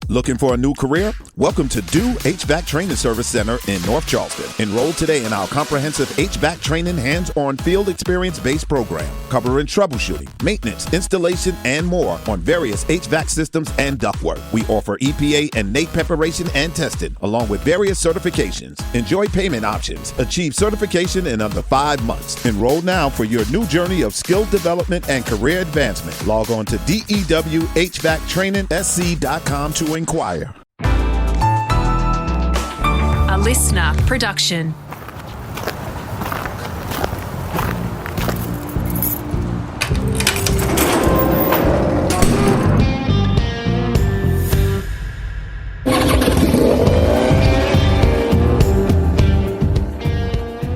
Looking for a new career? Welcome to Do HVAC Training Service Center in North Charleston. Enroll today in our comprehensive HVAC training hands-on field experience-based program, covering troubleshooting, maintenance, installation, and more on various HVAC systems and ductwork. We offer EPA and NAEP preparation and testing, along with various certifications. Enjoy payment options. Achieve certification in under 5 months. Enroll now for your new journey of skill development and career advancement. Log on to dewhvactrainingsc.com to inquire. A listener production.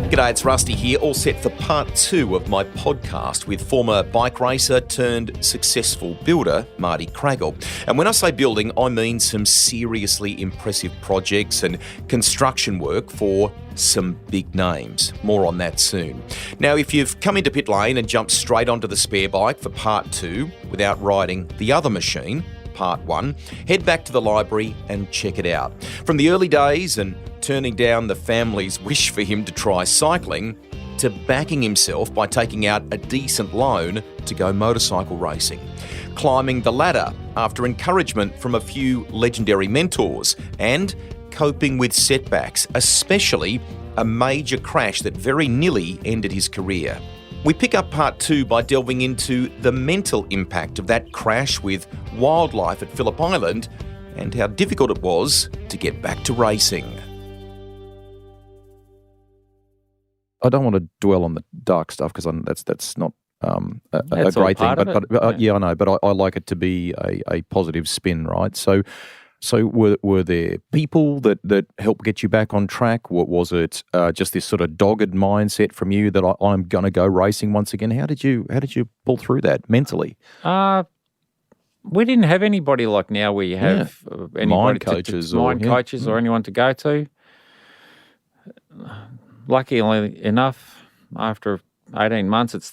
G'day, it's Rusty here, all set for part 2 of my podcast with former bike racer turned successful builder, Marty Craggill. And when I say building, I mean some seriously impressive projects and construction work for some big names. More on that soon. Now, if you've come into pit lane and jumped straight onto the spare bike for part 2 without riding the other machine, part 1, head back to the library and check it out. From the early days and turning down the family's wish for him to try cycling, to backing himself by taking out a decent loan to go motorcycle racing, climbing the ladder after encouragement from a few legendary mentors, and coping with setbacks, especially a major crash that very nearly ended his career. We pick up part 2 by delving into the mental impact of that crash with wildlife at Phillip Island and how difficult it was to get back to racing. I don't want to dwell on the dark stuff because that's not a great thing. But yeah, I know. But I like it to be a positive spin, right? So were there people that helped get you back on track? What was it? Just this sort of dogged mindset from you that I'm going to go racing once again? How did you pull through that mentally? We didn't have anybody like now where you have anybody mind coaches or anyone to go to. Luckily enough, after 18 months, it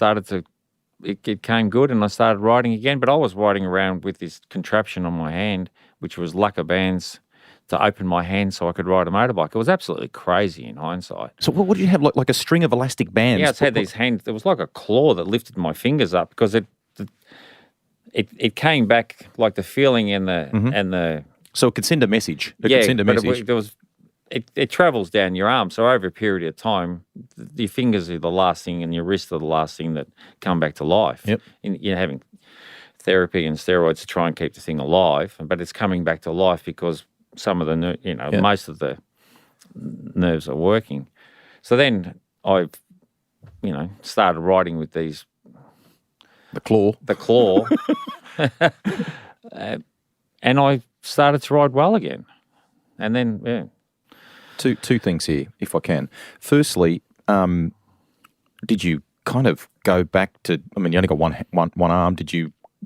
came good and I started riding again. But I was riding around with this contraption on my hand, which was lacquer bands to open my hand so I could ride a motorbike. It was absolutely crazy in hindsight. So what did you have, like a string of elastic bands? Yeah, it had these hands. There was like a claw that lifted my fingers up because it came back like the feeling and the. So it could send a message. It travels down your arm. So over a period of time, your fingers are the last thing and your wrists are the last thing that come back to life. Yep. You're having therapy and steroids to try and keep the thing alive, but it's coming back to life because some of the, most of the nerves are working. So then I, started riding with these. The claw. And I started to ride well again. And then, yeah. Two things here, if I can. Firstly, did you kind of go back to? I mean, you only got one arm.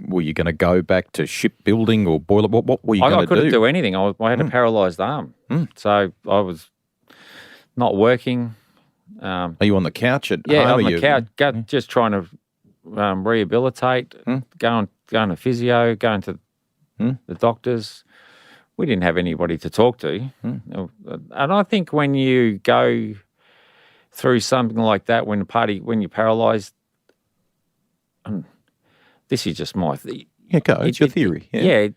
Were you going to go back to shipbuilding or boiler? What were you going to do? I couldn't do anything. I had a paralysed arm, so I was not working. Are you on the couch at home? Yeah, on the couch, just trying to rehabilitate, going to physio, going to the doctors. We didn't have anybody to talk to. And I think when you go through something like that, when you're paralysed, this is just my theory. Yeah, go. It's your theory. Yeah,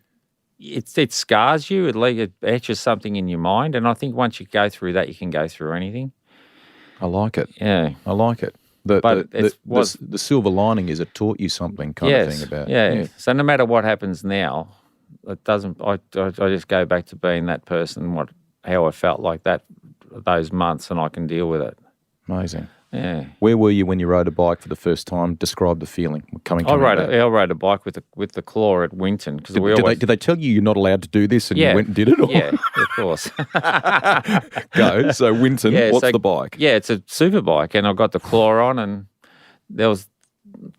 it scars you. It etches something in your mind. And I think once you go through that, you can go through anything. I like it. Yeah. I like it. The silver lining is it taught you something kind of thing about. Yeah. So no matter what happens now, it doesn't. I just go back to being that person, how I felt like those months, and I can deal with it. Amazing. Yeah. Where were you when you rode a bike for the first time? Describe the feeling I rode a bike with the claw at Winton because did they tell you you're not allowed to do this and you went and did it? Or? Yeah, of course. Go. So Winton, what's the bike? Yeah, it's a super bike, and I got the claw on, and there was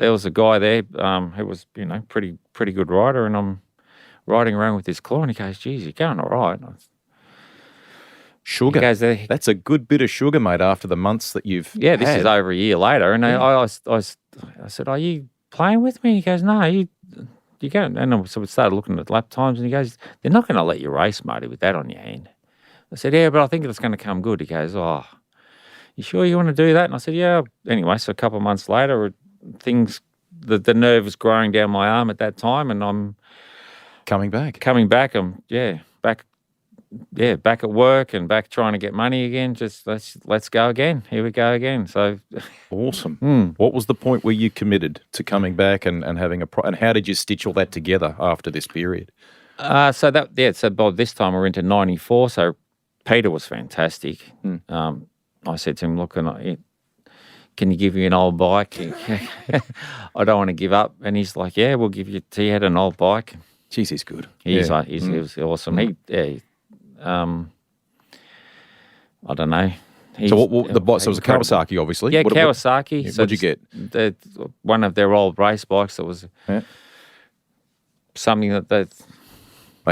a guy there who was pretty good rider, and I'm riding around with this claw, and he goes, "Geez, you're going all right." Sugar. That's a good bit of sugar, mate, after the months that you've this is over a year later. And I said, "Are you playing with me?" He goes, "No, you go, and so we started looking at lap times, and he goes, they're not going to let you race, Marty, with that on your hand. I said, yeah, but I think it's going to come good. He goes, oh, you sure you want to do that? And I said, yeah. Anyway, so a couple of months later, the nerve was growing down my arm at that time, and I'm coming back. I'm back at work and back trying to get money again. Just let's go again. Here we go again. So awesome. What was the point where you committed to coming back and having and how did you stitch all that together after this period? So by this time we're into 94. So Peter was fantastic. I said to him, look, can you give me an old bike? I don't want to give up. And he's like, yeah, we'll give you. He had an old bike. Jeez, he's good. He was awesome. I don't know. So it was a Kawasaki, obviously. Yeah, Kawasaki. What'd you get? One of their old race bikes that was something that they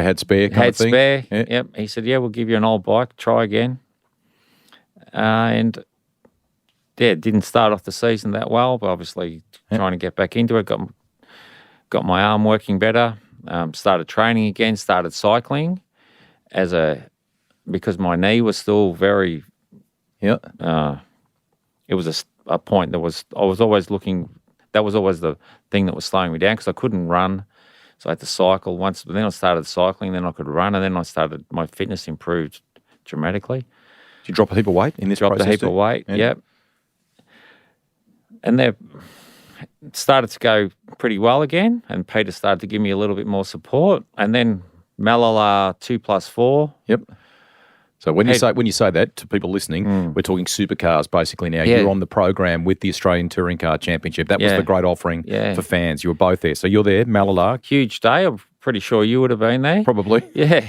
had spare kind of thing? Had spare, yep. He said, yeah, we'll give you an old bike. Try again. Didn't start off the season that well, but obviously trying to get back into it. Got my arm working better. Started training again. Started cycling because my knee was still very. Yeah. It was a point I was always looking. That was always the thing that was slowing me down because I couldn't run, so I had to cycle once. But then I started cycling, then I could run, and then my fitness improved dramatically. Did you drop a heap of weight in this process? Dropped a heap of weight. Yep. And they started to go pretty well again, and Peter started to give me a little bit more support, and then Malala 2+4. Yep. So when you say that to people listening, we're talking supercars basically now. Yeah. You're on the program with the Australian Touring Car Championship. That was the great offering for fans. You were both there. So you're there, Malala. Huge day. I'm pretty sure you would have been there. Probably. Yeah.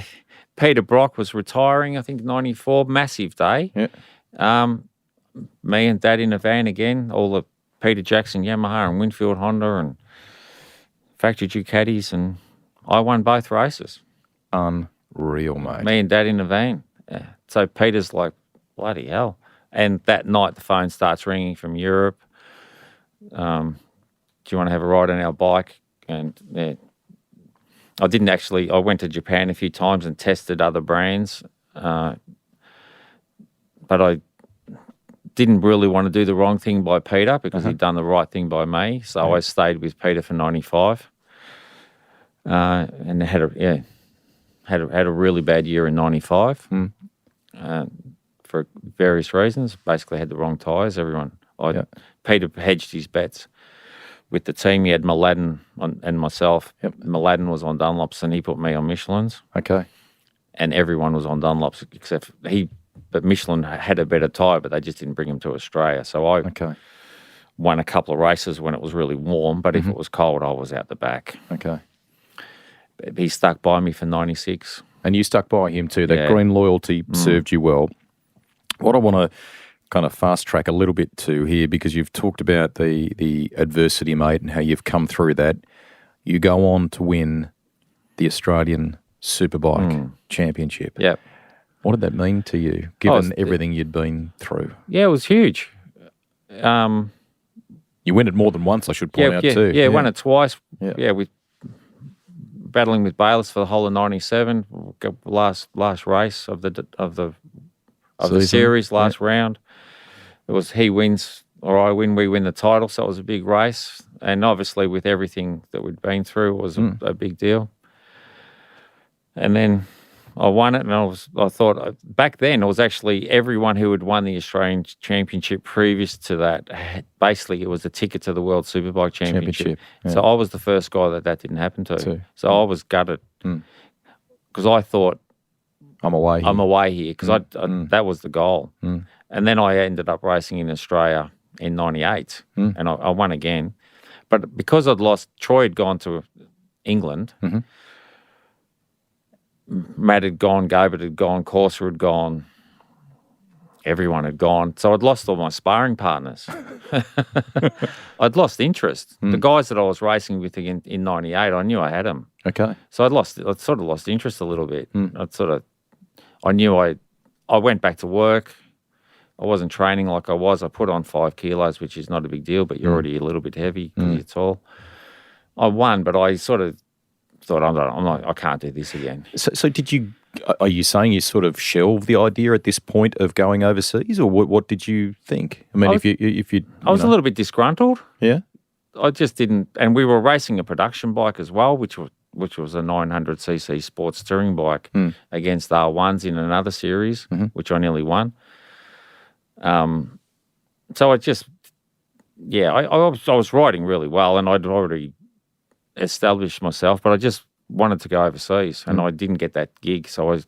Peter Brock was retiring, I think, 94. Massive day. Yeah. Me and Dad in a van again. All the Peter Jackson, Yamaha and Winfield Honda and factory Ducatis, and I won both races. Unreal, mate. Me and Dad in a van. Yeah. So Peter's like, bloody hell. And that night the phone starts ringing from Europe. Do you want to have a ride on our bike? And I went to Japan a few times and tested other brands. But I didn't really want to do the wrong thing by Peter because he'd done the right thing by me. So I stayed with Peter for 95. And had a really bad year in 95 for various reasons. Basically had the wrong tyres. Peter hedged his bets with the team. He had Mladen and myself. Yep. Mladen was on Dunlops and he put me on Michelin's. Okay. And everyone was on Dunlops except but Michelin had a better tyre, but they just didn't bring him to Australia. So I won a couple of races when it was really warm, but if it was cold, I was out the back. Okay. He stuck by me for 96. And you stuck by him too. That green loyalty served you well. What I want to kind of fast track a little bit to here, because you've talked about the adversity, mate, and how you've come through that. You go on to win the Australian Superbike Championship. Yep. What did that mean to you, given everything you'd been through? Yeah, it was huge. You win it more than once, I should point out too. Yeah, won it twice. Yeah, with battling with Bayliss for the whole of 97. Last race of the series, last round. It was he wins or I win, we win the title. So it was a big race, and obviously with everything that we'd been through, it was a big deal. And then I won it, and I thought back then it was actually everyone who had won the Australian Championship previous to that. Basically, it was a ticket to the World Superbike Championship. Yeah. So I was the first guy that didn't happen to. So I was gutted because I thought I'm away here because that was the goal. And then I ended up racing in Australia in 98, and I won again. But because I'd lost, Troy had gone to England. Matt had gone, Gabert had gone, Corsa had gone, everyone had gone. So I'd lost all my sparring partners. I'd lost interest. The guys that I was racing with in 98, I knew I had them. Okay. So I'd sort of lost interest a little bit. I knew I went back to work. I wasn't training like I was. I put on 5 kilos, which is not a big deal, but you're already a little bit heavy because you're tall. I won, but I sort of thought, I can't do this again. So are you saying you sort of shelved the idea at this point of going overseas, or what did you think? I mean, I was a little bit disgruntled. Yeah. I just didn't, and we were racing a production bike as well, which was a 900cc sports touring bike against R1s in another series, which I nearly won. So I just, I was riding really well, and I'd already established myself, but I just wanted to go overseas, and I didn't get that gig, so I was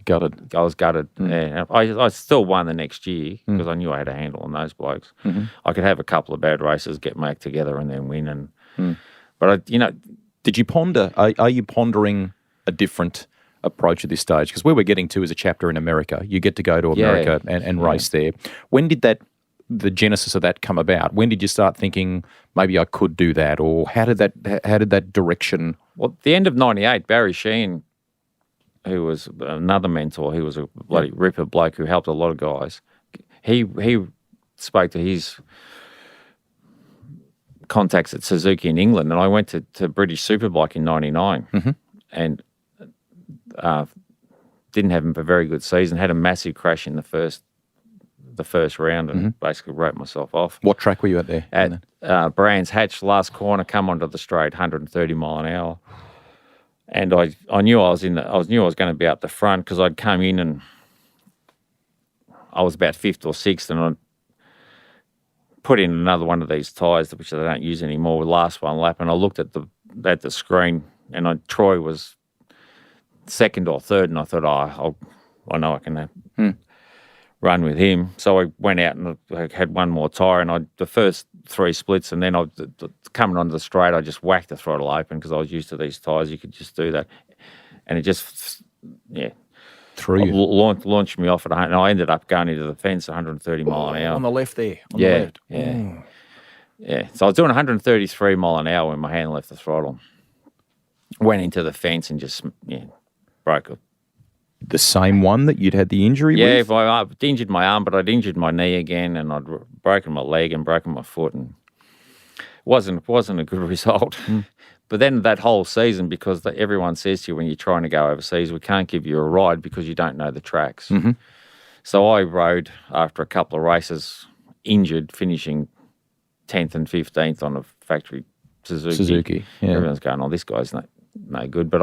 gutted. Yeah, I still won the next year because I knew I had a handle on those blokes. I could have a couple of bad races, get back together, and then win. But did you ponder? Are you pondering a different approach at this stage? Because where we're getting to is a chapter in America. You get to go to America and race there. When did the genesis of that come about? When did you start thinking maybe I could do that, or how did that direction? Well, at the end of '98, Barry Sheehan, who was another mentor, he was a bloody ripper bloke who helped a lot of guys. He spoke to his contacts at Suzuki in England, and I went to British Superbike in '99, and didn't have a very good season. Had a massive crash in the first round, and basically wrote myself off. What track were you at there? At Brands Hatch, last corner, come onto the straight, 130 mile an hour. And I knew I was going to be up the front because I'd come in and I was about 5th or 6th, and I'd put in another one of these tyres, which I don't use anymore, with last one lap, and I looked at the screen, and Troy was 2nd or 3rd, and I thought, I know I can run with him. So I went out and I had one more tyre, and the first 3 splits, and then coming onto the straight, I just whacked the throttle open because I was used to these tyres. You could just do that. And it just, threw you. Launched me off at 100, and I ended up going into the fence 130 mile an hour. On the left there. On the left. Yeah. So I was doing 133 mile an hour when my hand left the throttle. Went into the fence and just, broke it. The same one that you'd had the injury with? Yeah, I injured my arm, but I'd injured my knee again, and I'd broken my leg and broken my foot, and it wasn't a good result. But then that whole season, because everyone says to you when you're trying to go overseas, we can't give you a ride because you don't know the tracks. So I rode after a couple of races, injured, finishing 10th and 15th on a factory Suzuki. Yeah. Everyone's going, this guy's no good, but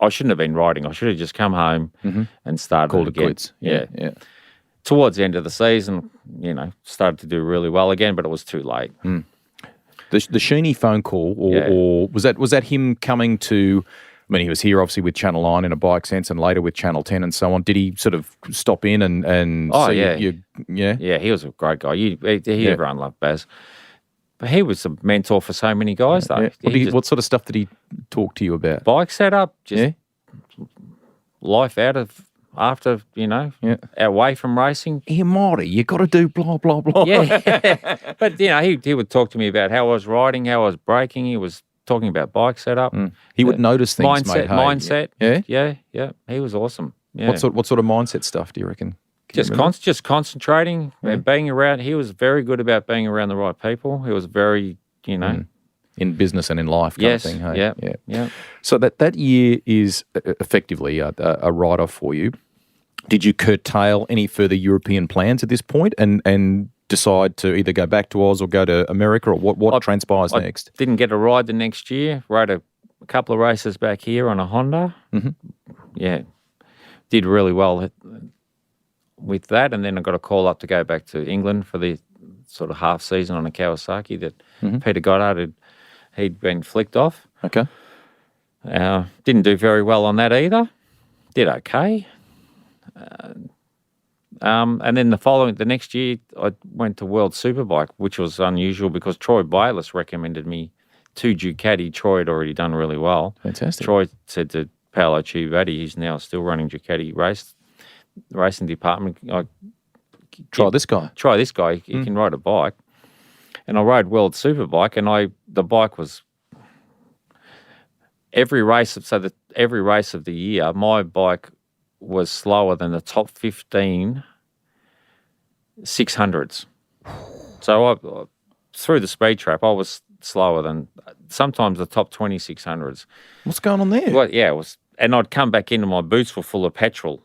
I shouldn't have been riding. I should have just come home and started Called again. Quits. Yeah. Towards the end of the season, started to do really well again, but it was too late. The Sheeny phone call, or was that him coming to? I mean, he was here obviously with Channel 9 in a bike sense, and later with Channel 10 and so on. Did he sort of stop in and? Oh see yeah. Yeah, he was a great guy. Everyone loved Baz. But he was a mentor for so many guys, though. Yeah. What sort of stuff did he talk to you about? Bike setup, just life after, away from racing. Here, Marty, you got to do blah, blah, blah. Yeah. But, he would talk to me about how I was riding, how I was braking. He was talking about bike setup. He would notice things, Mindset. Yeah? Yeah. He was awesome. Yeah. What sort of mindset stuff do you reckon? Just concentrating, being around. He was very good about being around the right people. He was very, in business and in life kind of thing. Hey? Yeah. So that year is effectively a write-off for you. Did you curtail any further European plans at this point and decide to either go back to Oz or go to America, or what transpires next? Didn't get a ride the next year. Rode a couple of races back here on a Honda. Yeah. Did really well with that, and then I got a call up to go back to England for the sort of half season on a Kawasaki that Peter Goddard he'd been flicked off. Okay. Didn't do very well on that either. Did okay. And then the next year I went to World Superbike, which was unusual because Troy Bayliss recommended me to Ducati. Troy had already done really well. Fantastic. Troy said to Paolo Ciubatti, he's now still running Ducati racing department. Try this guy. He can ride a bike. And I rode World Superbike, and the bike was every race of the year, my bike was slower than the top 15 600s. So I through the speed trap, I was slower than sometimes the top 2600s. What's going on there? Well, yeah, it was, and I'd come back into my boots were full of petrol.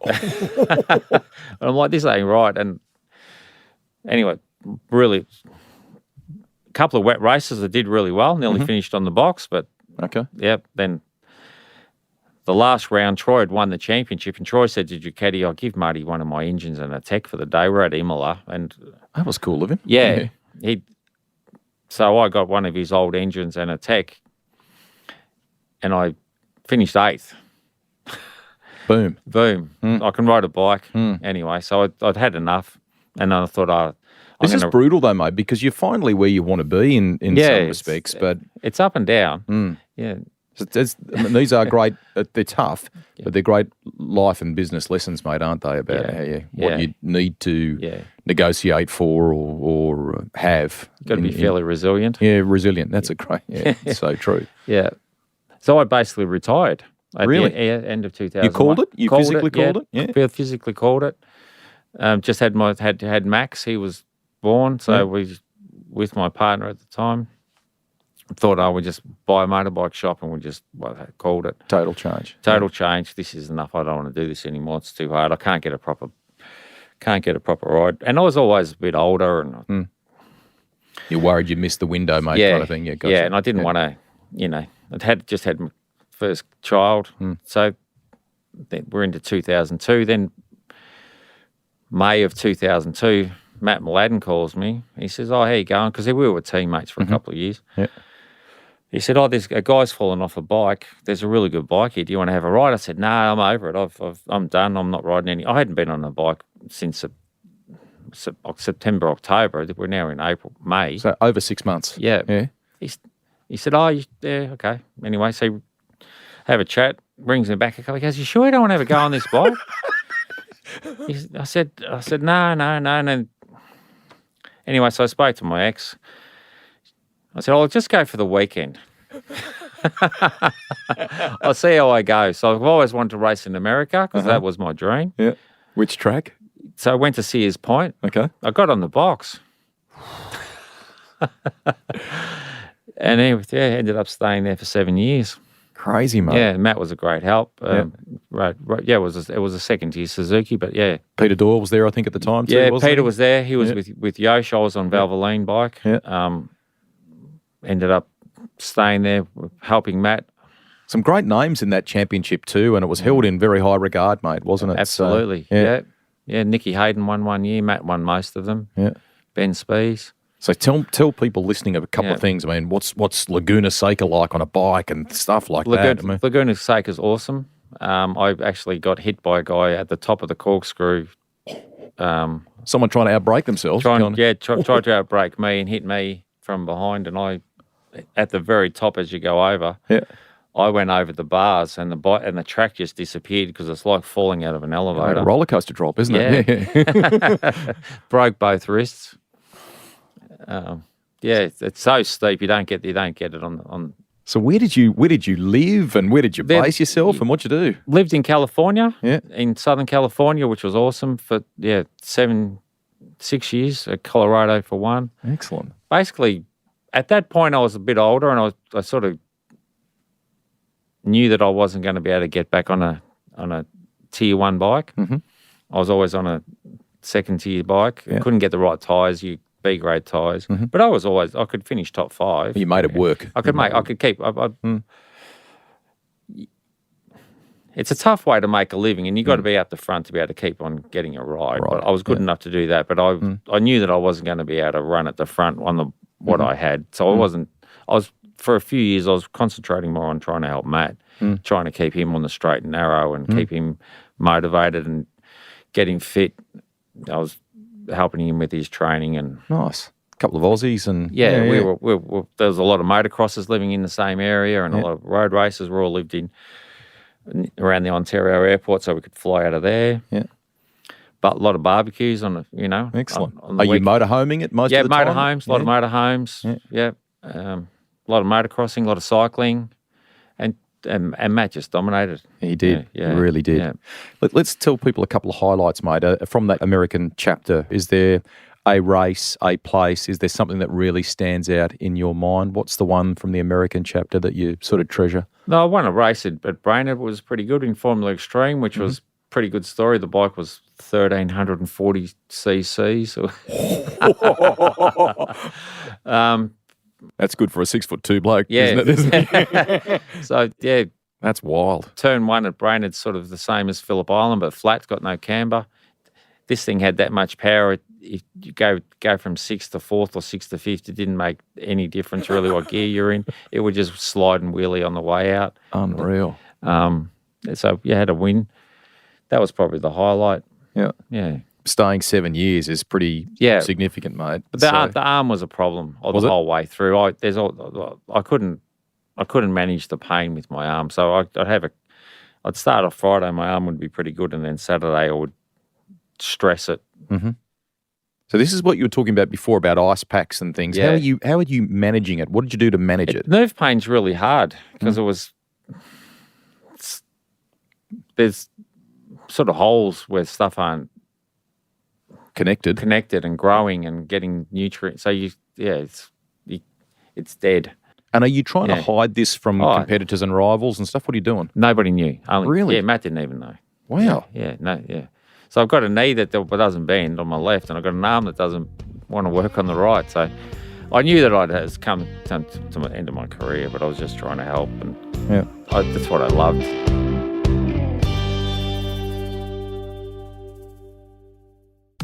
And I'm like, this ain't right. And anyway, really, a couple of wet races I did really well, nearly finished on the box, but then the last round, Troy had won the championship, and Troy said to Ducati, I'll give Marty one of my engines and a tech for the day. We're at Imola. And that was cool of him. Yeah. So I got one of his old engines and a tech, and I finished 8th. Boom. I can ride a bike. Anyway, so I'd had enough, and I thought, this is brutal though, mate, because you're finally where you want to be in some respects, but it's up and down. Yeah. These are great. They're tough, but they're great life and business lessons, mate, aren't they? About what you need to negotiate for or have. You've got to be fairly resilient. Yeah, resilient. That's a great. Yeah, it's so true. Yeah. So I basically retired. At really? The end of 2001. You called it? You physically called it? Yeah. Physically called it. Just had Max. He was born, so we, with my partner at the time, thought I would just buy a motorbike shop, and we just called it. Total change. Change. This is enough. I don't want to do this anymore. It's too hard. I can't get a proper ride. And I was always a bit older, and you're worried you missed the window, mate, kind of thing. Yeah, gotcha. Yeah, and I didn't want to. I'd just had my first child, so then we're into 2002. Then May of 2002, Matt Mladen calls me. He says, "Oh, how you going?" Because we were teammates for a couple of years. Yeah. He said, "Oh, there's a guy's fallen off a bike. There's a really good bike here. Do you want to have a ride?" I said, "No, I'm over it. I'm done. I'm not riding any." I hadn't been on a bike since September, October. We're now in April, May. So over 6 months. Yeah. He said, "Oh, yeah, okay." Anyway, so have a chat. Brings me back a couple. He goes, "You sure you don't want to have a go on this bike?" I said, no. Anyway, so I spoke to my ex. I said, I'll just go for the weekend. I'll see how I go. So I've always wanted to race in America because that was my dream. Yeah. Which track? So I went to Sears Point. Okay. I got on the box. And ended up staying there for 7 years. Crazy, mate. Yeah, Matt was a great help. Right. Yeah, it was a second-tier Suzuki, but yeah. Peter Doyle was there, I think, at the time too, wasn't Peter he? was there. He was with Yosh. I was on Valvoline bike. Yeah. Ended up staying there, helping Matt. Some great names in that championship too, and it was held in very high regard, mate, wasn't it? Absolutely. So, yeah. Nicky Hayden won 1 year. Matt won most of them. Yeah. Ben Spees. So tell people listening of a couple of things. I mean, what's Laguna Seca like on a bike and stuff like that? Laguna Seca is awesome. I actually got hit by a guy at the top of the corkscrew. Someone trying to outbrake themselves. Tried to outbrake me and hit me from behind, and I, at the very top as you go over, I went over the bars, and the track just disappeared because it's like falling out of an elevator. A roller coaster drop, isn't it? Broke both wrists. It's so steep you don't get it on. So where did you live, and where did you base yourself, and what you do? Lived in California, in Southern California, which was awesome for 6 years. Colorado for 1. Excellent. Basically, at that point I was a bit older, and I sort of knew that I wasn't going to be able to get back on a tier 1 bike. Mm-hmm. I was always on a second tier bike. Couldn't get the right tyres. B-grade tyres, but I could finish top 5. You made it work. It's a tough way to make a living, and you've got to be out the front to be able to keep on getting a ride. Right. But I was good enough to do that, but I knew that I wasn't going to be able to run at the front on what I had. So for a few years, I was concentrating more on trying to help Matt, trying to keep him on the straight and narrow and keep him motivated and get him fit. I was helping him with his training and nice. A couple of Aussies and we were there was a lot of motocrossers living in the same area and a lot of road racers. We all lived around the Ontario airport, so we could fly out of there. Yeah, but a lot of barbecues on excellent. On Are you motorhoming it most of the time? A lot of motorhomes. Yeah, a lot of motocrossing, a lot of cycling, and Matt just dominated. He did. He really did. Yeah. Let's tell people a couple of highlights, mate, from that American chapter. Is there a race, a place? Is there something that really stands out in your mind? What's the one from the American chapter that you sort of treasure? No, I won a race at Brainerd. It was pretty good in Formula Extreme, which was a pretty good story. The bike was 1,340 cc's. That's good for a 6'2" bloke, yeah. isn't it? So, yeah. That's wild. Turn 1 at Brainerd's sort of the same as Phillip Island, but flat, got no camber. This thing had that much power. If you go from 6th to 4th or 6th to 5th, it didn't make any difference really what gear you're in. It would just slide and wheelie on the way out. Unreal. So you had a win. That was probably the highlight. Yeah. Staying 7 years is pretty significant, mate. But the arm was a problem the whole way through. I couldn't manage the pain with my arm. So I'd start off Friday, my arm would be pretty good, and then Saturday I would stress it. Mm-hmm. So this is what you were talking about before about ice packs and things. Yeah. How are you managing it? What did you do to manage it? Nerve pain's really hard because there's sort of holes where stuff aren't connected and growing and getting nutrients. So it's dead. And are you trying to hide this from competitors and rivals and stuff? What are you doing? Nobody knew. Really? Yeah, Matt didn't even know. Wow. Yeah. So I've got a knee that doesn't bend on my left, and I've got an arm that doesn't want to work on the right. So I knew that I'd come to the end of my career, but I was just trying to help, and that's what I loved.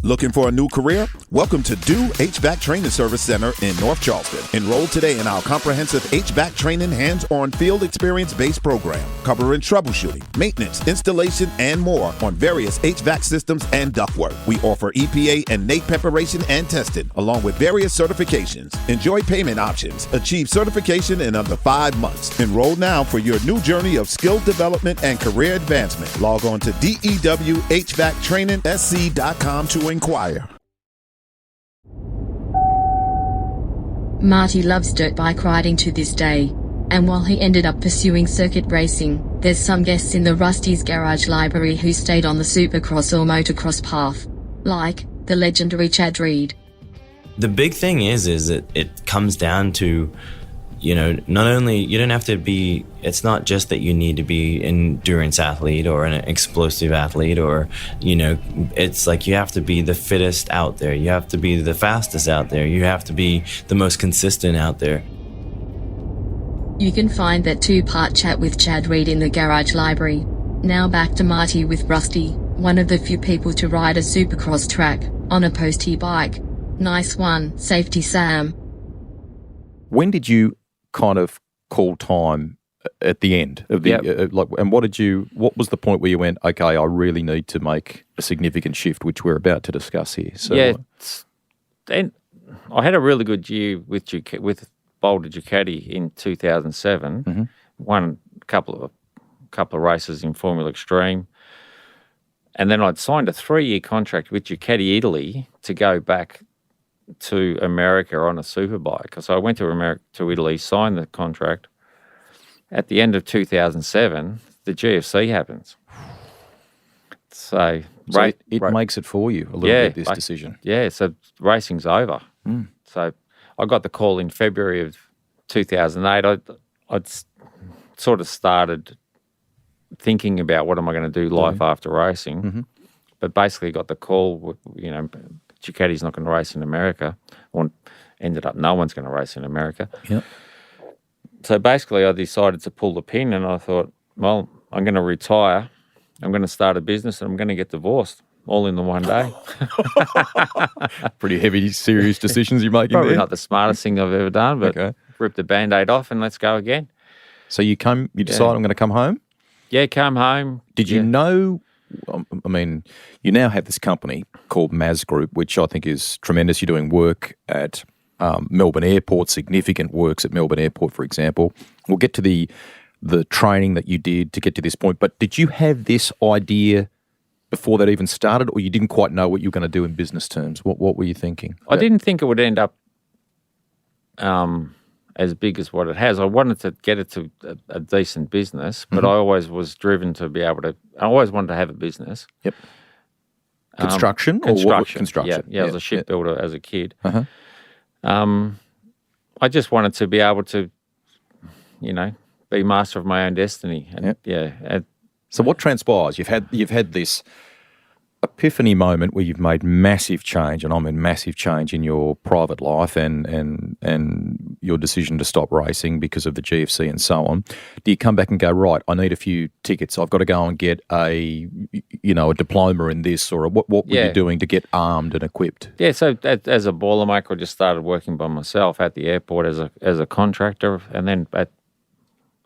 Looking for a new career? Welcome to Do HVAC Training Service Center in North Charleston. Enroll today in our comprehensive HVAC training hands-on field experience-based program, covering troubleshooting, maintenance, installation, and more on various HVAC systems and ductwork. We offer EPA and NAEC preparation and testing, along with various certifications. Enjoy payment options. Achieve certification in under 5 months. Enroll now for your new journey of skill development and career advancement. Log on to dewhvactrainingsc.com to inquire. Marty loves dirt bike riding to this day, and while he ended up pursuing circuit racing, there's some guests in the Rusty's Garage library who stayed on the supercross or motocross path, like the legendary Chad Reed. The big thing is that it comes down to, not only, you don't have to be, it's not just that you need to be an endurance athlete or an explosive athlete or, it's like you have to be the fittest out there. You have to be the fastest out there. You have to be the most consistent out there. You can find that 2-part chat with Chad Reed in the Garage library. Now back to Marty with Rusty, one of the few people to ride a supercross track on a postie bike. Nice one, Safety Sam. When did you kind of call time at the end of the and what was the point where you went, okay, I really need to make a significant shift, which we're about to discuss here? So then I had a really good year with Boulder Ducati in 2007. Mm-hmm. Won a couple of races in Formula Extreme, and then I'd signed a 3-year contract with Ducati Italy to go back to America on a superbike. So I went to Italy, signed the contract. At the end of 2007, the GFC happens. So it makes it for you a little bit, this decision. Yeah, so racing's over. Mm. So I got the call in February of 2008. I'd sort of started thinking about what am I going to do life after racing. Mm-hmm. But basically got the call, Ducati's not going to race in America, or ended up no one's going to race in America. Yep. So basically I decided to pull the pin, and I thought, well, I'm going to retire, I'm going to start a business, and I'm going to get divorced all in the one day. Pretty heavy, serious decisions you're making. Probably there. not the smartest thing I've ever done, but rip the Band-Aid off and let's go again. So you decide I'm going to come home? Yeah, come home. Did you know... I mean, you now have this company called Maz Group, which I think is tremendous. You're doing work at Melbourne Airport, significant works at Melbourne Airport, for example. We'll get to the training that you did to get to this point. But did you have this idea before that even started, or you didn't quite know what you were going to do in business terms? What were you thinking? I didn't think it would end up as big as what it has. I wanted to get it to a decent business, but I always was driven to be able to. I always wanted to have a business. Yep. Construction? Construction. Yeah, I was a shipbuilder as a kid. I just wanted to be able to, be master of my own destiny. And, so what transpires? You've had this epiphany moment where you've made massive change, and I mean massive change in your private life and your decision to stop racing because of the GFC and so on. Do you come back and go, right, I need a few tickets, I've got to go and get a diploma in this, or what were you doing to get armed and equipped? Yeah, so as a boilermaker, I just started working by myself at the airport as a contractor, and then a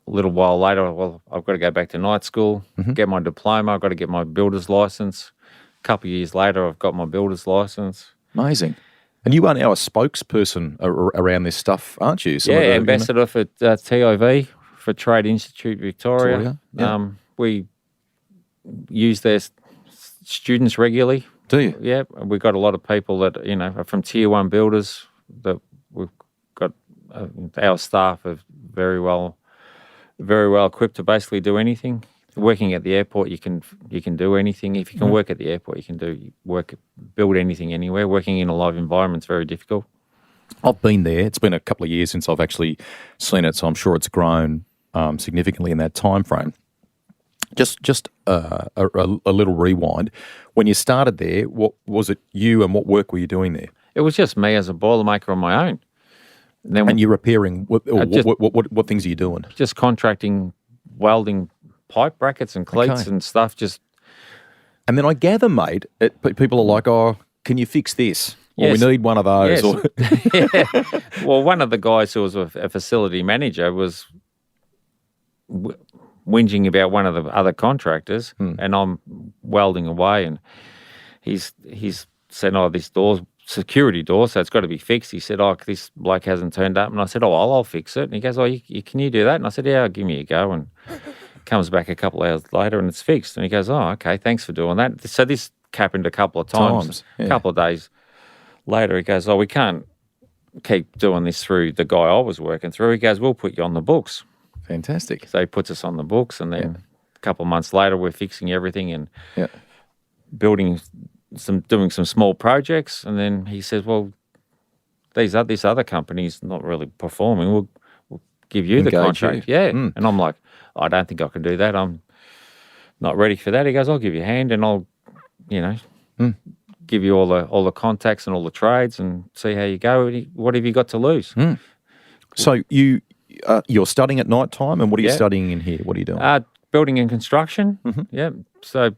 little while later, I've got to go back to night school, get my diploma, I've got to get my builder's license. A couple of years later, I've got my builder's license. Amazing. And you are now a spokesperson around this stuff, aren't you? Ambassador for TIV, for Trade Institute Victoria. We use their students regularly. Do you? Yeah. We've got a lot of people that, are from Tier 1 builders that we've got. Our staff are very well equipped to basically do anything. Working at the airport, you can do anything. If you can work at the airport, you can build anything anywhere. Working in a live environment is very difficult. I've been there. It's been a couple of years since I've actually seen it, so I'm sure it's grown significantly in that time frame. Just a little rewind. When you started there, what was it you and what work were you doing there? It was just me as a boilermaker on my own. And you're repairing, what things are you doing? Just contracting, welding pipe brackets and cleats and stuff. And then I gather, mate, people are like, oh, can you fix this? Or we need one of those. Yes. Well, one of the guys who was a facility manager was whinging about one of the other contractors, and I'm welding away, and he's said, oh, this door's security door, so it's got to be fixed. He said, oh, this bloke hasn't turned up. And I said, oh, I'll fix it. And he goes, oh, can you do that? And I said, yeah, give me a go. And comes back a couple of hours later and it's fixed. And he goes, oh, okay, thanks for doing that. So this happened a couple of times. A couple of days later, he goes, oh, we can't keep doing this through the guy I was working through. He goes, we'll put you on the books. Fantastic. So he puts us on the books, and then a couple of months later, we're fixing everything and doing some small projects. And then he says, well, this other company's not really performing. We'll give you the contract. Yeah. And I'm like, I don't think I can do that. I'm not ready for that. He goes, I'll give you a hand, and I'll, give you all the contacts and all the trades and see how you go. What have you got to lose? So you're studying at night time, and what are you studying in here? What are you doing? Building and construction. Yeah. So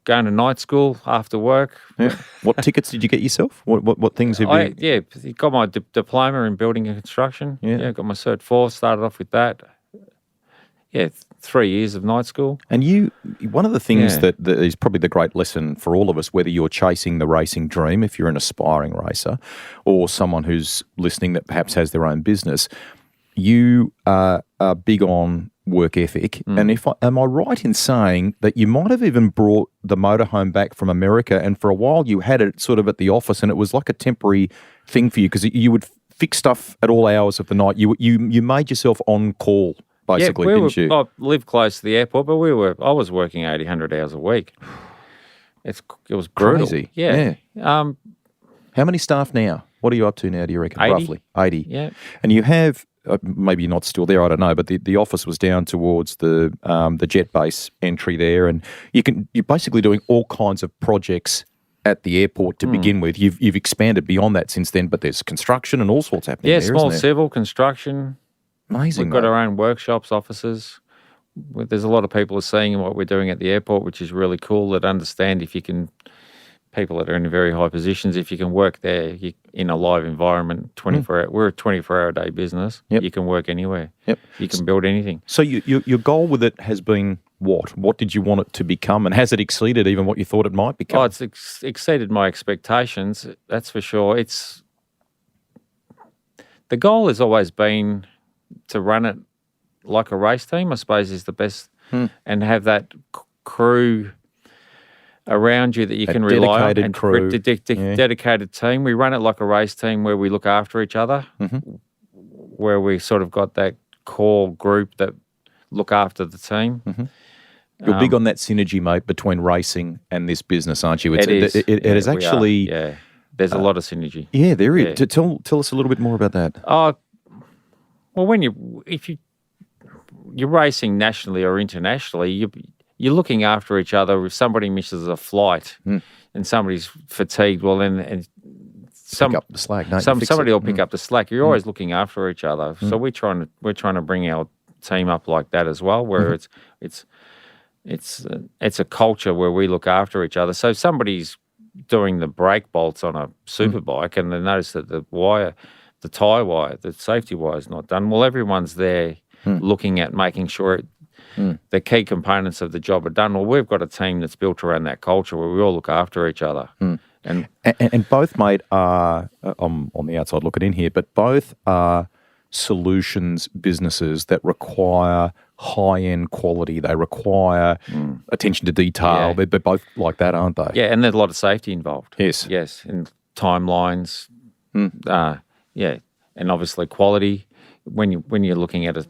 going to night school after work. Yeah. What tickets did you get yourself? What things have you? Yeah, got my diploma in building and construction. Yeah, got my Cert 4. Started off with that. Yeah, 3 years of night school. And one of the things that is probably the great lesson for all of us, whether you're chasing the racing dream, if you're an aspiring racer, or someone who's listening that perhaps has their own business, you are big on work ethic. And am I right in saying that you might have even brought the motorhome back from America, and for a while you had it sort of at the office, and it was like a temporary thing for you because you would fix stuff at all hours of the night. You made yourself on call. Basically, didn't you? I live close to the airport, but I was working 80, 100 hours a week. It was brutal. Crazy. Yeah. How many staff now? What are you up to now, do you reckon? 80. Roughly 80. Yeah. And you have, maybe you're not still there, I don't know, but the office was down towards the jet base entry there, and you're basically doing all kinds of projects at the airport to begin with. You've expanded beyond that since then, but there's construction and all sorts happening there, small isn't there? civil construction. Amazing. We've got our own workshops, offices. There's a lot of people are seeing what we're doing at the airport, which is really cool, that understand people that are in very high positions, if you can work there in a live environment, 24 hour, we're a 24-hour-a-day business. Yep. You can work anywhere. Yep. You can build anything. So your goal with it has been what? What did you want it to become, and has it exceeded even what you thought it might become? Oh, it's exceeded my expectations, that's for sure. The goal has always been to run it like a race team, I suppose, is the best, and have that crew around you that you can rely on. Dedicated crew. Dedicated team. We run it like a race team where we look after each other, where we sort of got that core group that look after the team. You're big on that synergy, mate, between racing and this business, aren't you? It is. It is actually. Yeah, there's a lot of synergy. Yeah, there is. Tell us a little bit more about that. Well, if you're racing nationally or internationally, you're looking after each other. If somebody misses a flight and somebody's fatigued, well, then pick up the slack. Somebody will pick up the slack. You're always looking after each other. So we're trying to bring our team up like that as well, where it's a culture where we look after each other. So somebody's doing the brake bolts on a superbike and they notice that the tyre wire, the safety wire is not done. Well, everyone's there looking at making sure the key components of the job are done. Well, we've got a team that's built around that culture where we all look after each other. And both, mate, are, I'm on the outside looking in here, but both are solutions businesses that require high-end quality. They require attention to detail. Yeah. They're both like that, aren't they? Yeah, and there's a lot of safety involved. Yes. Yes, and timelines. And obviously quality. When you're looking at a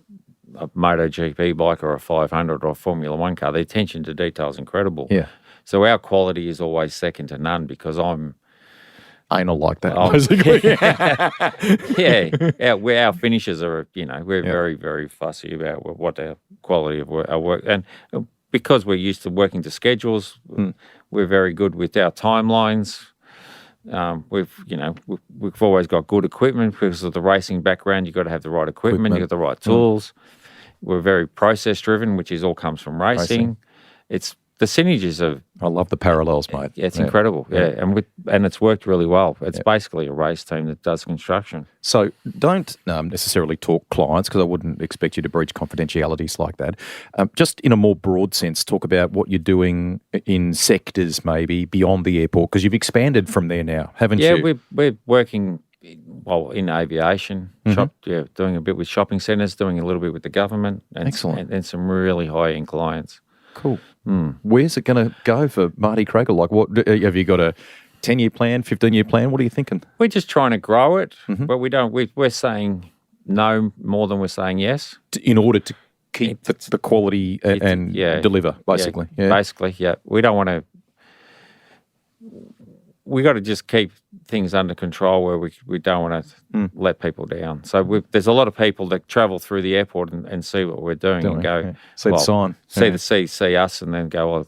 MotoGP bike or a 500 or a Formula One car, the attention to detail is incredible. Yeah. So our quality is always second to none because I'm anal like that, basically. Our finishes are, we're very, very fussy about what our quality of our work. And because we're used to working to schedules, we're very good with our timelines. We've always got good equipment because of the racing background. You've got to have the right equipment. You've got the right tools. We're very process driven, which all comes from racing. It's the synergies of. I love the parallels, mate. It's incredible. Yeah. And it's worked really well. It's basically a race team that does construction. So don't necessarily talk clients because I wouldn't expect you to breach confidentialities like that. Just in a more broad sense, talk about what you're doing in sectors maybe beyond the airport because you've expanded from there now, haven't you? Yeah, we're working in aviation, doing a bit with shopping centres, doing a little bit with the government. Excellent. And some really high-end clients. Cool. Where's it going to go for Marty Craggill? Like, what have you got a 10-year plan, 15-year plan? What are you thinking? We're just trying to grow it, but we don't. We're saying no more than we're saying yes. In order to keep the quality and deliver, basically. Yeah. Basically, yeah. We don't want to. We got to just keep things under control where we don't want to let people down. So there's a lot of people that travel through the airport and see what we're doing and go, see the sign, see us, and then go, well,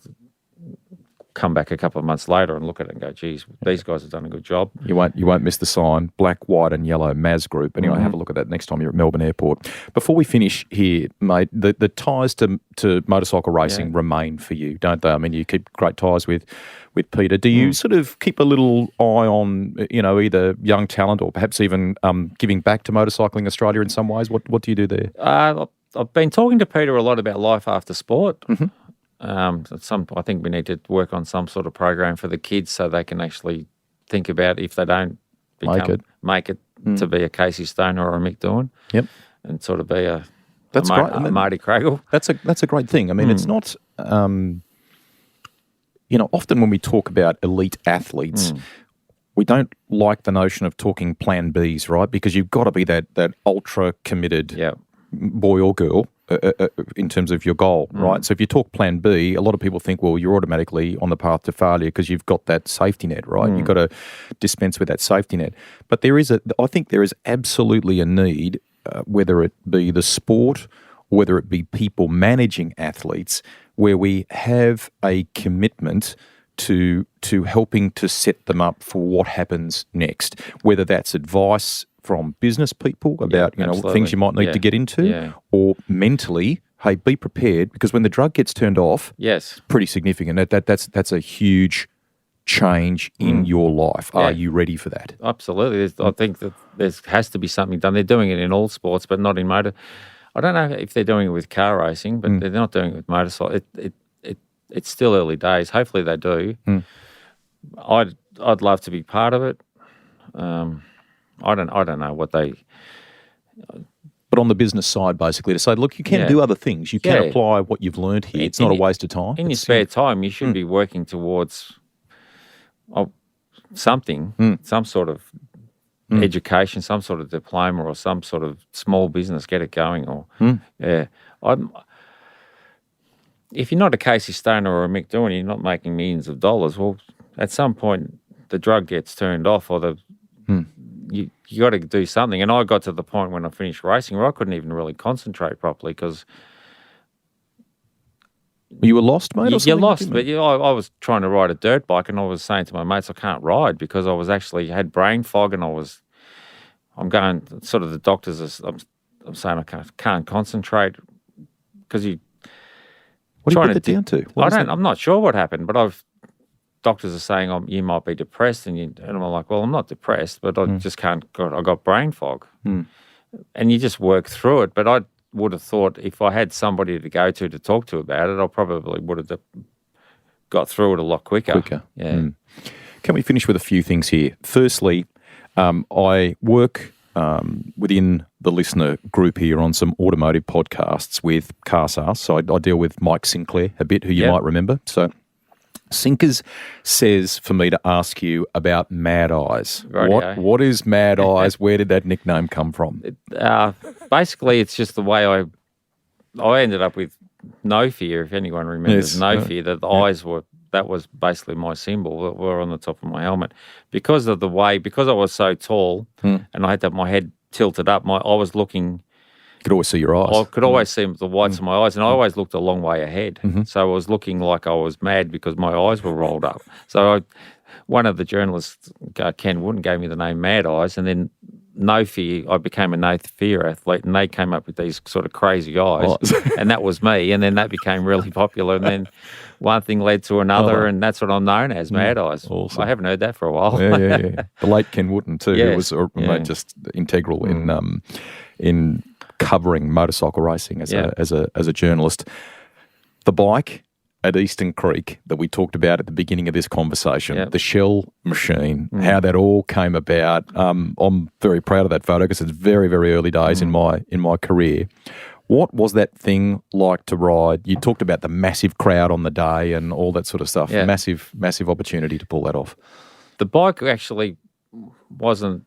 come back a couple of months later and look at it and go, geez, these guys have done a good job. You won't miss the sign, black, white and yellow Maz Group. Anyway, have a look at that next time you're at Melbourne Airport. Before we finish here, mate, the ties to motorcycle racing remain for you, don't they? I mean, you keep great ties with Peter. Do you sort of keep a little eye on, either young talent or perhaps even giving back to Motorcycling Australia in some ways? What do you do there? I've been talking to Peter a lot about life after sport. I think we need to work on some sort of program for the kids so they can actually think about if they don't make it to be a Casey Stoner or a Mick Doohan. Yep. And sort of be a Marty Craggill. That's a great thing. I mean, it's not. Often when we talk about elite athletes, we don't like the notion of talking plan Bs, right? Because you've got to be that ultra committed boy or girl in terms of your goal, right? So if you talk plan B, a lot of people think, well, you're automatically on the path to failure because you've got that safety net, right? You've got to dispense with that safety net. But I think there is absolutely a need, whether it be the sport, or whether it be people managing athletes, where we have a commitment to helping to set them up for what happens next, whether that's advice from business people about things you might need to get into, or mentally, hey, be prepared because when the drug gets turned off, pretty significant. That's a huge change in your life. Are you ready for that? Absolutely. I think that there has to be something done. They're doing it in all sports, but not in motor. I don't know if they're doing it with car racing, but they're not doing it with motorcycle. It's still early days. Hopefully they do. I'd love to be part of it. I don't know what they. But on the business side, basically, to say, look, you can do other things. You can apply what you've learned here. It's not a waste of time. In your spare time, you should be working towards something, some sort of education, some sort of diploma or some sort of small business, get it going. Or if you're not a Casey Stoner or a Mick Doohan, you're not making millions of dollars. Well, at some point, the drug gets turned off, or you got to do something. And I got to the point when I finished racing where I couldn't even really concentrate properly because you were lost, mate? You're lost, but I was trying to ride a dirt bike, and I was saying to my mates, I can't ride because I was actually had brain fog, and I'm going sort of the doctors. I'm saying I can't concentrate because you. What do you put that down to? I'm not sure what happened, but doctors are saying you might be depressed, and I'm like, well, I'm not depressed, but I just can't. I got brain fog, and you just work through it. But I would have thought if I had somebody to go to talk to about it, I probably would have got through it a lot quicker. Yeah. Can we finish with a few things here? Firstly, I work within the listener group here on some automotive podcasts with CarSAR. So I deal with Mike Sinclair a bit, who you might remember. So Sinkers says for me to ask you about Mad Eyes. What is Mad Eyes? Where did that nickname come from? Basically, it's just the way I ended up with No Fear, if anyone remembers Fear, that the eyes were, that was basically my symbol that were on the top of my helmet. Because I was so tall and I had my head tilted up, I was looking... You could always see your eyes. I could always see the whites of my eyes, and I always looked a long way ahead. So I was looking like I was mad because my eyes were rolled up. So one of the journalists, Ken Wooden, gave me the name Mad Eyes, and then No Fear, I became a No Fear athlete, and they came up with these sort of crazy eyes, and that was me. And then that became really popular, and then one thing led to another, and that's what I'm known as, Mad Eyes. Awesome. I haven't heard that for a while. Yeah. The late Ken Wooden too, who was just integral in covering motorcycle racing as a journalist. The bike at Eastern Creek that we talked about at the beginning of this conversation, the Shell machine, how that all came about. I'm very proud of that photo because it's very, very early days in my career. What was that thing like to ride? You talked about the massive crowd on the day and all that sort of stuff. Yeah. Massive opportunity to pull that off. The bike actually wasn't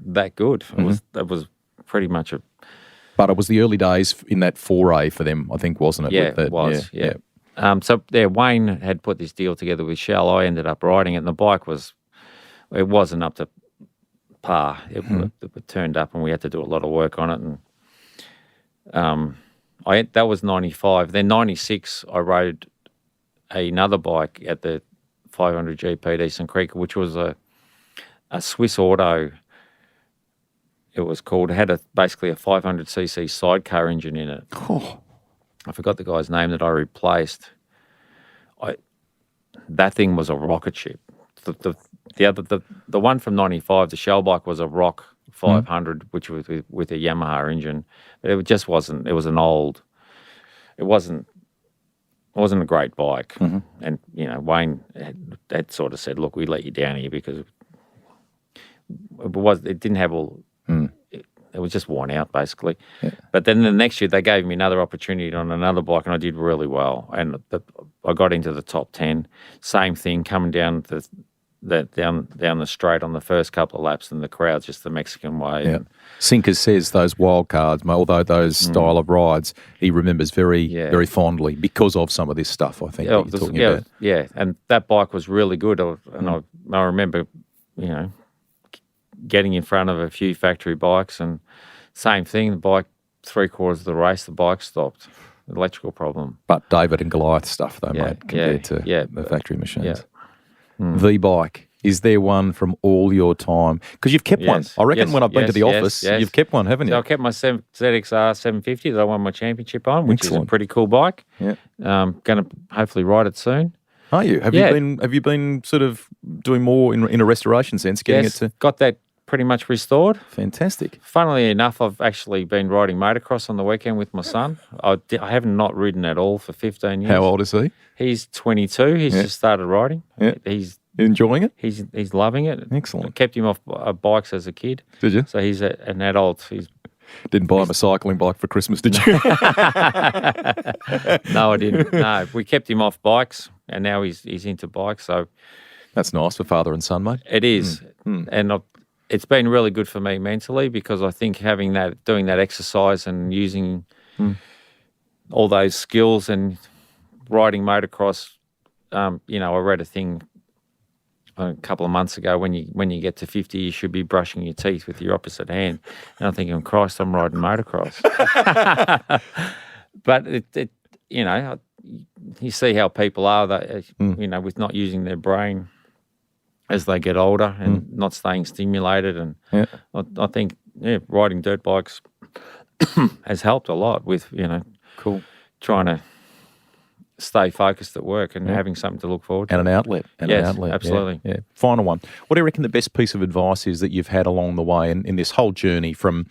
that good. It was pretty much a... But it was the early days in that foray for them, I think, wasn't it? Yeah, it was, yeah. Wayne had put this deal together with Shell. I ended up riding it, and the bike wasn't up to par. It turned up, and we had to do a lot of work on it. And that was 95. Then 96, I rode another bike at the 500 GP at Eastern Creek, which was a Swiss Auto. It was called. It had basically a 500cc sidecar engine in it. Oh. I forgot the guy's name that I replaced. That thing was a rocket ship. The one from 95, the Shell bike, was a Rock 500, which was with a Yamaha engine. It just wasn't. It was an old. It wasn't a great bike. And Wayne had sort of said, "Look, we let you down here because it didn't have all." It was just worn out, basically. Yeah. But then the next year, they gave me another opportunity on another bike, and I did really well. And I got into the top 10. Same thing, coming down down the straight on the first couple of laps, and the crowd's just the Mexican way. Yeah. Sinkers says those wild cards, although those style of rides, he remembers very, very fondly because of some of this stuff, I think, that you're talking about. Yeah, and that bike was really good. And I remember, getting in front of a few factory bikes, and same thing, the bike, 3/4 of the race, the bike stopped. Electrical problem. But David and Goliath stuff, though, mate, compared to the factory machines. V-bike, is there one from all your time? Because you've kept one. I reckon when I've been to the office, you've kept one, haven't you? So I kept my ZXR 750 that I won my championship on, which is a pretty cool bike. Yeah. Going to hopefully ride it soon. Are you? Have you been sort of doing more in a restoration sense, getting it to... got that pretty much restored. Fantastic. Funnily enough, I've actually been riding motocross on the weekend with my son. I have not ridden at all for 15 years. How old is he? He's 22. He's just started riding. Yeah. He's enjoying it? He's loving it. Excellent. I kept him off bikes as a kid. Did you? So he's an adult. Didn't buy him a cycling bike for Christmas, did you? No, I didn't. No, we kept him off bikes, and now he's into bikes. So that's nice for father and son, mate. It is. And it's been really good for me mentally, because I think doing that exercise and using all those skills and riding motocross, I read a thing a couple of months ago, when you get to 50, you should be brushing your teeth with your opposite hand. And I'm thinking, Christ, I'm riding motocross. But you see how people are, with not using their brain as they get older and not staying stimulated. And I think riding dirt bikes has helped a lot with trying to stay focused at work and having something to look forward to. And an outlet. Absolutely. Yeah. Final one. What do you reckon the best piece of advice is that you've had along the way in this whole journey, from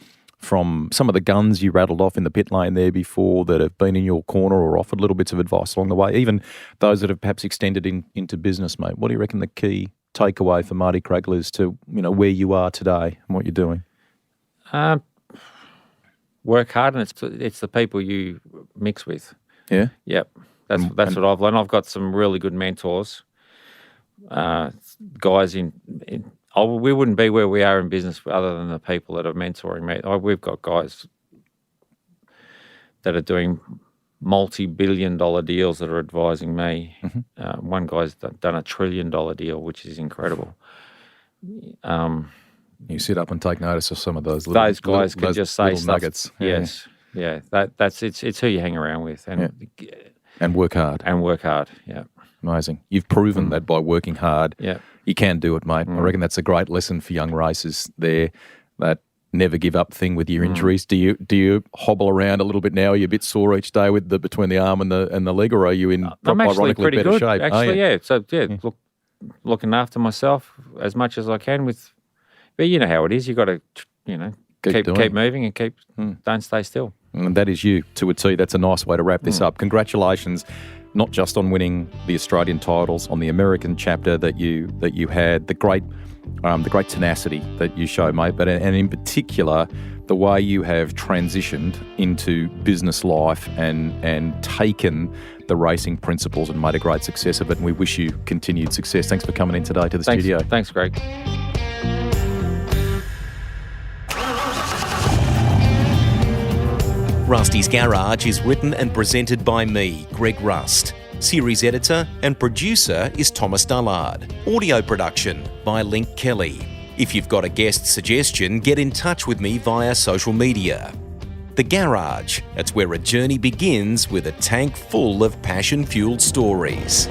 some of the guns you rattled off in the pit lane there before that have been in your corner or offered little bits of advice along the way, even those that have perhaps extended into business, mate? What do you reckon the key takeaway for Marty Craggill is to, where you are today and what you're doing? Work hard, and it's the people you mix with. Yeah? Yep. That's what I've learned. I've got some really good mentors, guys we wouldn't be where we are in business other than the people that are mentoring me. We've got guys that are doing multi-billion-dollar deals that are advising me. Mm-hmm. One guy's done $1 trillion deal, which is incredible. You sit up and take notice of some of those guys can just say stuff. Nuggets. Yes. Yeah. It's who you hang around with. And work hard. Yeah. Amazing. You've proven that by working hard, you can do it, mate. I reckon that's a great lesson for young racers there, that never give up thing with your injuries. Do you hobble around a little bit now? Are you a bit sore each day with between the arm and the leg, or are you in ironically better good. shape? Actually, yeah. So looking after myself as much as I can but you know how it is. You got to keep moving and don't stay still. And that is you to a T. That's a nice way to wrap this up. Congratulations, not just on winning the Australian titles, on the American chapter that you had, the great tenacity that you show, mate, and in particular the way you have transitioned into business life and taken the racing principles and made a great success of it. And we wish you continued success. Thanks for coming in today to the studio. Thanks, Greg. Rusty's Garage is written and presented by me, Greg Rust. Series editor and producer is Thomas Dullard. Audio production by Link Kelly. If you've got a guest suggestion, get in touch with me via social media. The Garage, that's where a journey begins with a tank full of passion-fueled stories.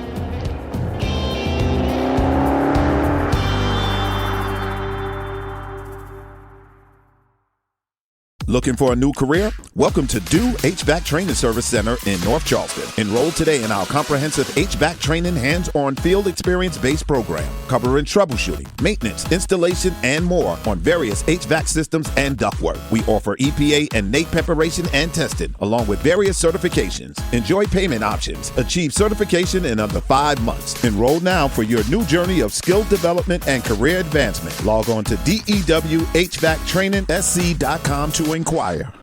Looking for a new career? Welcome to Do HVAC Training Service Center in North Charleston. Enroll today in our comprehensive HVAC training hands-on field experience-based program, covering troubleshooting, maintenance, installation, and more on various HVAC systems and ductwork. We offer EPA and NATE preparation and testing, along with various certifications. Enjoy payment options. Achieve certification in under 5 months. Enroll now for your new journey of skill development and career advancement. Log on to dewhvactrainingsc.com to inquire.